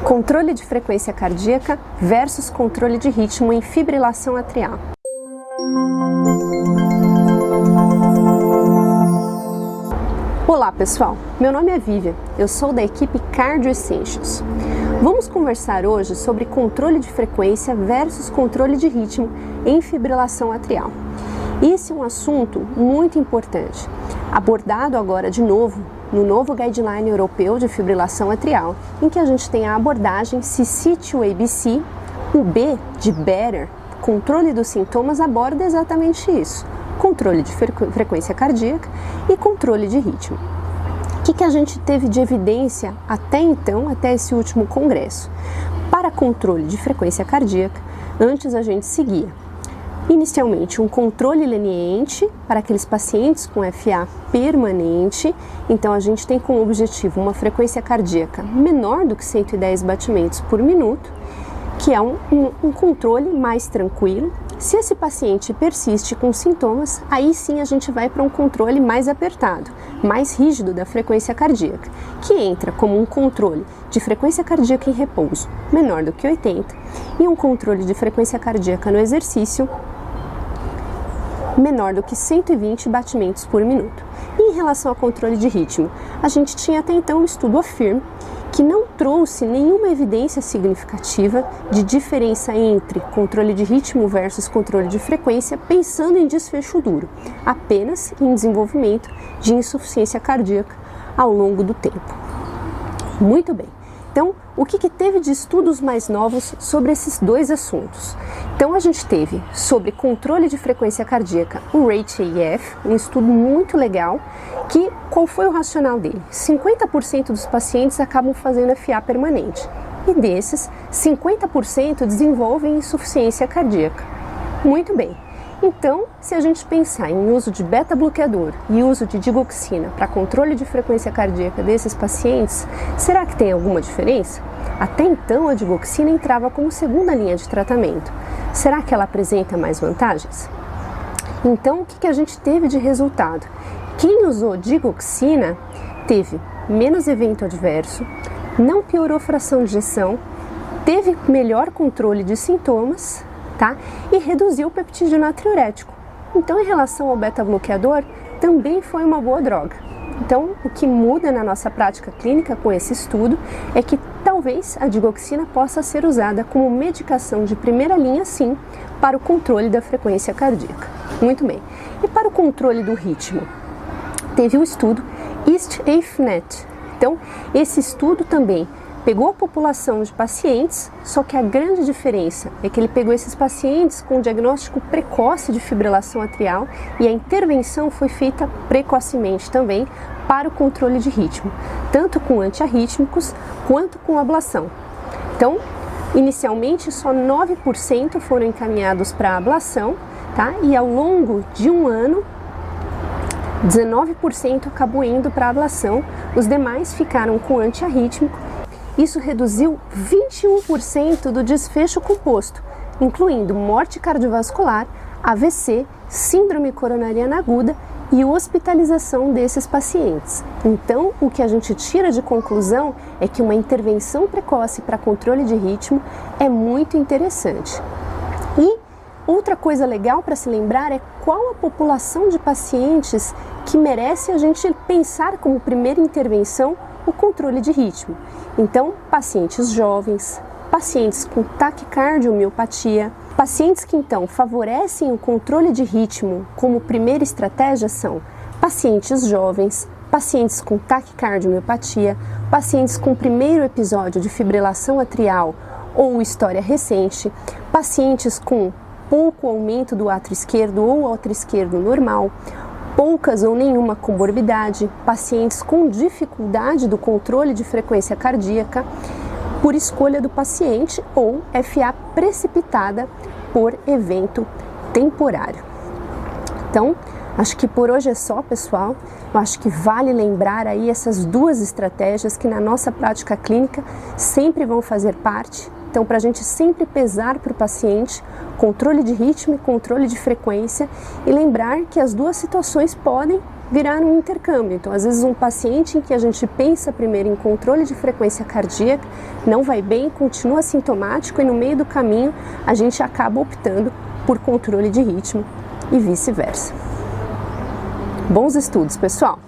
Controle de frequência cardíaca versus controle de ritmo em fibrilação atrial. Olá pessoal, meu nome é Vivian, eu sou da equipe Cardio Essentials. Vamos conversar hoje sobre controle de frequência versus controle de ritmo em fibrilação atrial. Esse é um assunto muito importante, abordado agora de novo no novo Guideline Europeu de Fibrilação Atrial, em que a gente tem a abordagem CC2ABC, o B de Better, controle dos sintomas, aborda exatamente isso, controle de frequência cardíaca e controle de ritmo. O que a gente teve de evidência até então, até esse último congresso? Para controle de frequência cardíaca, antes a gente seguia inicialmente um controle leniente para aqueles pacientes com FA permanente, então a gente tem como objetivo uma frequência cardíaca menor do que 110 batimentos por minuto, que é um controle mais tranquilo. Se esse paciente persiste com sintomas, aí sim a gente vai para um controle mais apertado, mais rígido da frequência cardíaca, que entra como um controle de frequência cardíaca em repouso menor do que 80 e um controle de frequência cardíaca no exercício menor do que 120 batimentos por minuto. E em relação ao controle de ritmo, a gente tinha até então um estudo AFFIRM que não trouxe nenhuma evidência significativa de diferença entre controle de ritmo versus controle de frequência, pensando em desfecho duro, apenas em desenvolvimento de insuficiência cardíaca ao longo do tempo. Muito bem. Então, o que teve de estudos mais novos sobre esses dois assuntos? Então, a gente teve sobre controle de frequência cardíaca o RATE-AF, um estudo muito legal, que qual foi o racional dele? 50% dos pacientes acabam fazendo FA permanente e desses, 50% desenvolvem insuficiência cardíaca. Muito bem. Então, se a gente pensar em uso de beta-bloqueador e uso de digoxina para controle de frequência cardíaca desses pacientes, será que tem alguma diferença? Até então, a digoxina entrava como segunda linha de tratamento. Será que ela apresenta mais vantagens? Então, o que a gente teve de resultado? Quem usou digoxina teve menos evento adverso, não piorou fração de ejeção, teve melhor controle de sintomas, e reduziu o peptídeo natriurético. Então, em relação ao beta-bloqueador, também foi uma boa droga. Então, o que muda na nossa prática clínica com esse estudo é que talvez a digoxina possa ser usada como medicação de primeira linha, sim, para o controle da frequência cardíaca. Muito bem. E para o controle do ritmo? Teve o estudo EAST-AFNET. Então, esse estudo também pegou a população de pacientes, só que a grande diferença é que ele pegou esses pacientes com diagnóstico precoce de fibrilação atrial e a intervenção foi feita precocemente também para o controle de ritmo, tanto com antiarrítmicos quanto com ablação. Então, inicialmente só 9% foram encaminhados para a ablação, e ao longo de um ano, 19% acabou indo para a ablação, os demais ficaram com antiarrítmico. Isso reduziu 21% do desfecho composto, incluindo morte cardiovascular, AVC, síndrome coronariana aguda e hospitalização desses pacientes. Então, o que a gente tira de conclusão é que uma intervenção precoce para controle de ritmo é muito interessante. E outra coisa legal para se lembrar é qual a população de pacientes que merece a gente pensar como primeira intervenção o controle de ritmo. Então, pacientes jovens, pacientes com taquicardiomiopatia, pacientes que então favorecem o controle de ritmo como primeira estratégia são pacientes jovens, pacientes com taquicardiomiopatia, pacientes com primeiro episódio de fibrilação atrial ou história recente, pacientes com pouco aumento do átrio esquerdo ou átrio esquerdo normal, poucas ou nenhuma comorbidade, pacientes com dificuldade do controle de frequência cardíaca por escolha do paciente ou FA precipitada por evento temporário. Então, acho que por hoje é só, pessoal. Eu acho que vale lembrar aí essas duas estratégias que na nossa prática clínica sempre vão fazer parte. Então, para a gente sempre pesar para o paciente controle de ritmo e controle de frequência e lembrar que as duas situações podem virar um intercâmbio. Então, às vezes, um paciente em que a gente pensa primeiro em controle de frequência cardíaca, não vai bem, continua sintomático e no meio do caminho a gente acaba optando por controle de ritmo e vice-versa. Bons estudos, pessoal!